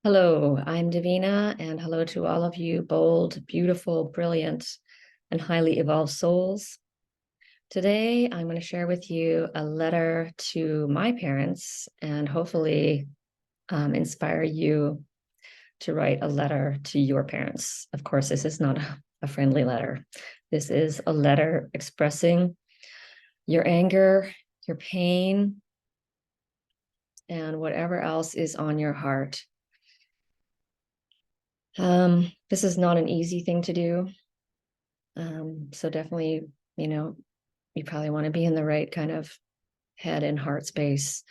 Hello, I'm Davina, and hello to all of you bold, beautiful, brilliant, and highly evolved souls. Today, I'm going to share with you a letter to my parents and hopefully inspire you to write a letter to your parents. Of course, this is not a friendly letter. This is a letter expressing your anger, your pain, and whatever else is on your heart. This is not an easy thing to do. So definitely, you probably want to be in the right kind of head and heart space.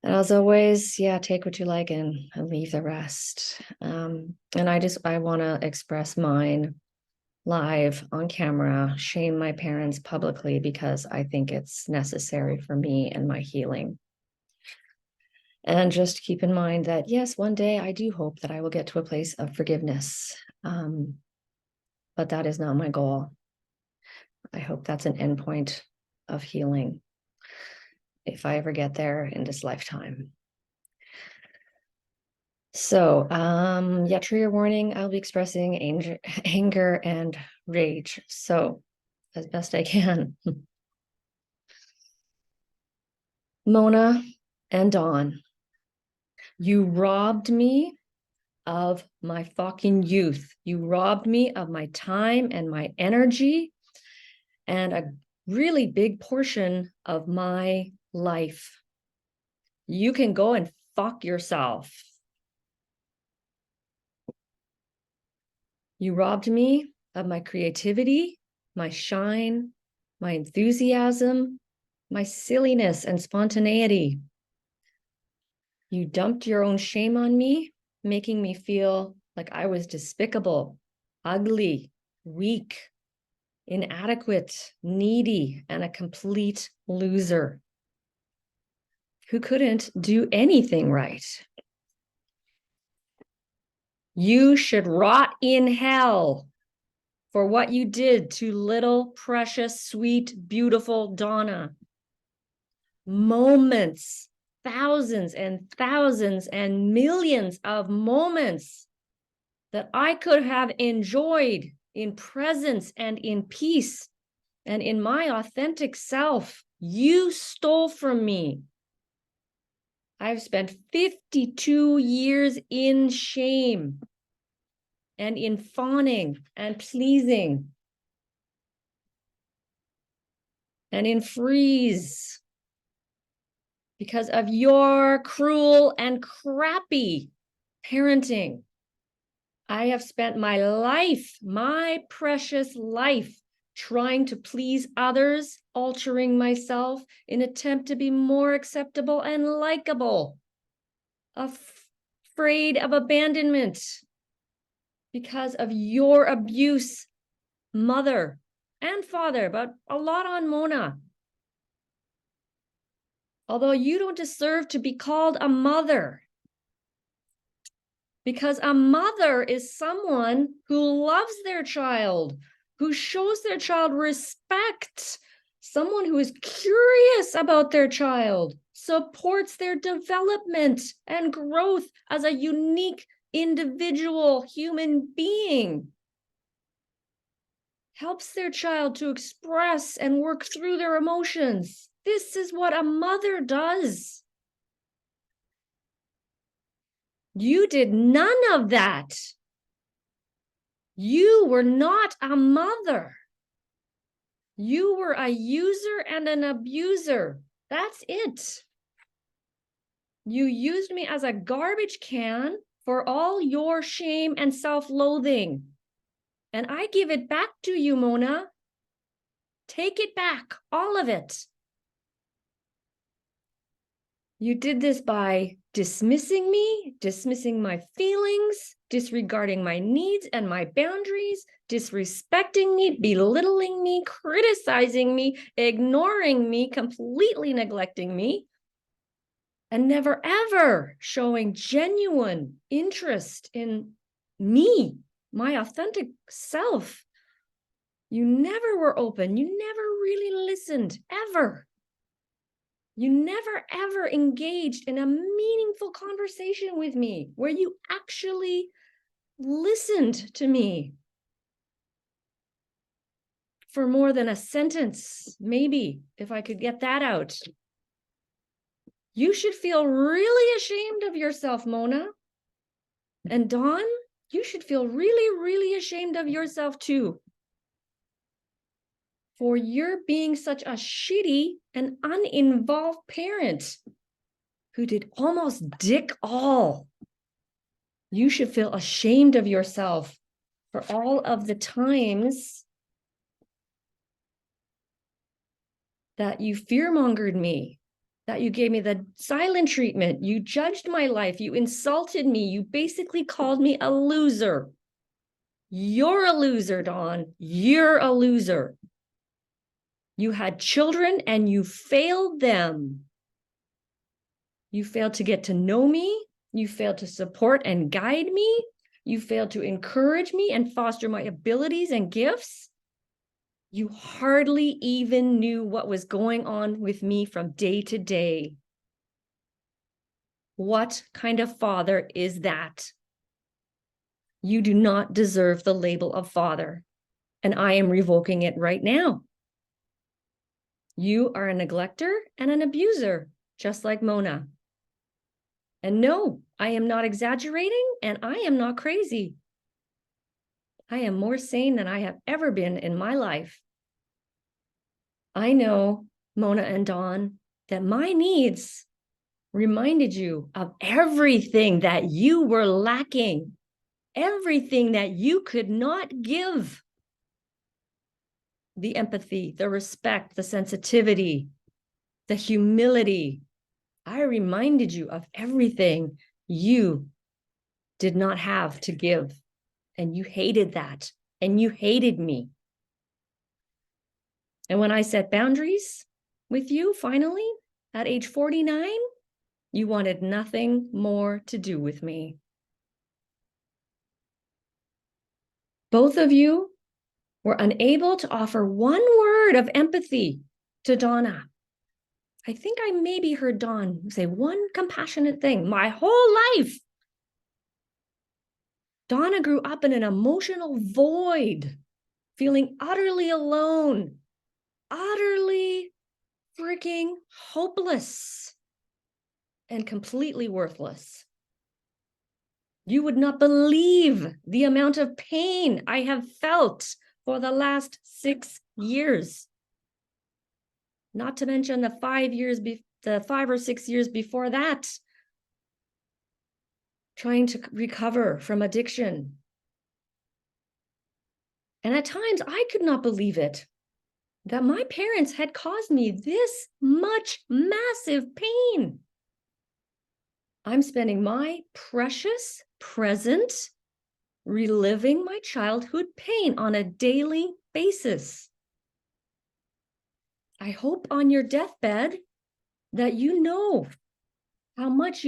And as always, yeah, take what you like and leave the rest. And I want to express mine live on camera, shame my parents publicly because I think it's necessary for me and my healing. And just keep in mind that, yes, one day I do hope that I will get to a place of forgiveness. But that is not my goal. I hope that's an endpoint of healing if I ever get there in this lifetime. So, yeah, trigger warning, I'll be expressing anger and rage. So, as best I can. Mona and Dawn, you robbed me of my fucking youth. You robbed me of my time and my energy and a really big portion of my life. You can go and fuck yourself. You robbed me of my creativity, my shine, my enthusiasm, my silliness and spontaneity. You dumped your own shame on me, making me feel like I was despicable, ugly, weak, inadequate, needy, and a complete loser who couldn't do anything right. You should rot in hell for what you did to little, precious, sweet, beautiful Donna. Moments, thousands and millions of moments that I could have enjoyed in presence and in peace and in my authentic self, you stole from me. I've spent 52 years in shame and in fawning and pleasing and in freeze because of your cruel and crappy parenting. I have spent my life, my precious life, trying to please others, altering myself in attempt to be more acceptable and likable, afraid of abandonment because of your abuse, mother and father, but a lot on Mona. Although you don't deserve to be called a mother, because a mother is someone who loves their child, who shows their child respect, someone who is curious about their child, supports their development and growth as a unique individual human being, helps their child to express and work through their emotions. This is what a mother does. You did none of that. You were not a mother. You were a user and an abuser. That's it. You used me as a garbage can for all your shame and self-loathing. And I give it back to you, Mona. Take it back, all of it. You did this by dismissing me, dismissing my feelings, disregarding my needs and my boundaries, disrespecting me, belittling me, criticizing me, ignoring me, completely neglecting me, and never ever showing genuine interest in me, my authentic self. You never were open. You never really listened, ever. You never, ever engaged in a meaningful conversation with me where you actually listened to me for more than a sentence, maybe, if I could get that out. You should feel really ashamed of yourself, Mona. And Dawn, you should feel really, really ashamed of yourself too. For you're being such a shitty and uninvolved parent who did almost dick all. You should feel ashamed of yourself for all of the times that you fearmongered me, that you gave me the silent treatment, you judged my life, you insulted me, you basically called me a loser. You're a loser, Dawn. You're a loser. You had children and you failed them. You failed to get to know me. You failed to support and guide me. You failed to encourage me and foster my abilities and gifts. You hardly even knew what was going on with me from day to day. What kind of father is that? You do not deserve the label of father, and I am revoking it right now. You are a neglector and an abuser, just like Mona. And no, I am not exaggerating, and I am not crazy. I am more sane than I have ever been in my life. I know, Mona and Dawn, that my needs reminded you of everything that you were lacking, everything that you could not give. The empathy, the respect, the sensitivity, the humility. I reminded you of everything you did not have to give. And you hated that. And you hated me. And when I set boundaries with you, finally, at age 49, you wanted nothing more to do with me. Both of you were unable to offer one word of empathy to Donna. I think I maybe heard Dawn say one compassionate thing my whole life. Donna grew up in an emotional void, feeling utterly alone, utterly freaking hopeless and completely worthless. You would not believe the amount of pain I have felt for the last 6 years. Not to mention the 5 or 6 years before that, trying to recover from addiction. And at times I could not believe it, that my parents had caused me this much massive pain. I'm spending my precious present reliving my childhood pain on a daily basis. I hope on your deathbed that you know how much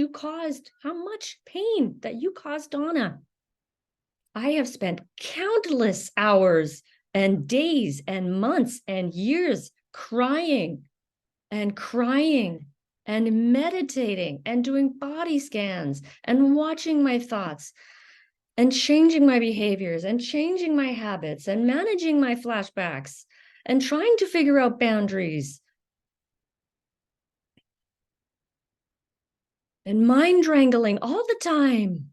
pain that you caused Donna. I have spent countless hours and days and months and years crying and meditating and doing body scans and watching my thoughts and changing my behaviors and changing my habits and managing my flashbacks and trying to figure out boundaries and mind wrangling all the time.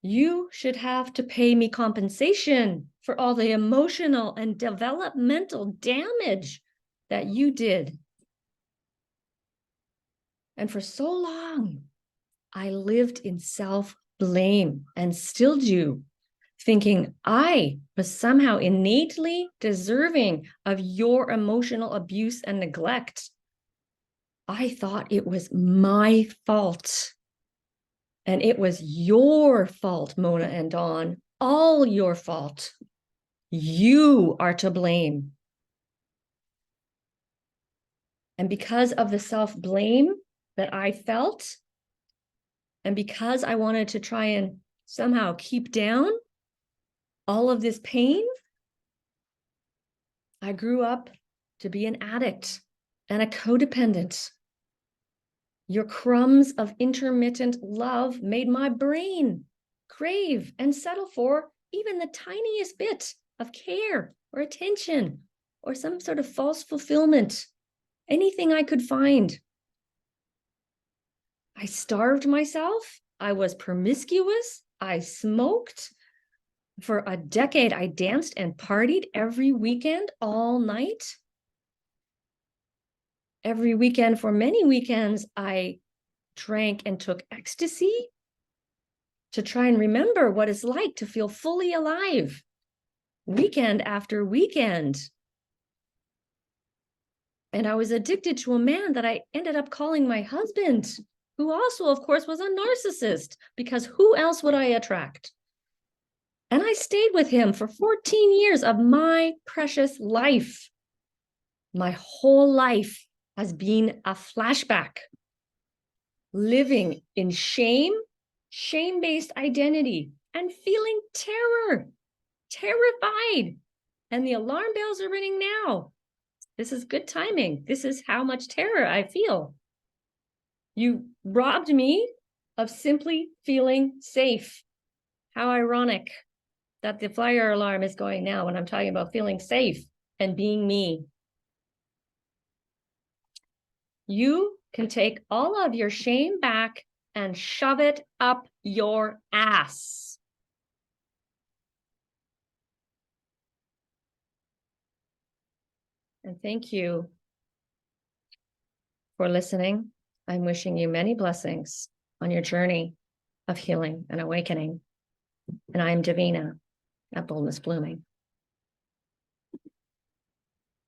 You should have to pay me compensation for all the emotional and developmental damage that you did. And for so long, I lived in self-blame and still do, thinking I was somehow innately deserving of your emotional abuse and neglect. I thought it was my fault. And it was your fault, Mona and Dawn, all your fault. You are to blame. And because of the self-blame that I felt, and because I wanted to try and somehow keep down all of this pain, I grew up to be an addict. and a codependent. Your crumbs of intermittent love made my brain crave and settle for even the tiniest bit of care or attention or some sort of false fulfillment, anything I could find. I starved myself. I was promiscuous. I smoked. For a decade, I danced and partied every weekend, all night. Every weekend, for many weekends, I drank and took ecstasy to try and remember what it's like to feel fully alive, weekend after weekend. And I was addicted to a man that I ended up calling my husband, who also, of course, was a narcissist, because who else would I attract? And I stayed with him for 14 years of my precious life. My whole life has been a flashback, living in shame, shame-based identity, and feeling terror, terrified. And the alarm bells are ringing now. This is good timing. This is how much terror I feel. You robbed me of simply feeling safe. How ironic that the fire alarm is going now when I'm talking about feeling safe and being me. You can take all of your shame back and shove it up your ass. And thank you for listening. I'm wishing you many blessings on your journey of healing and awakening. And I'm Davina at Boldness Blooming.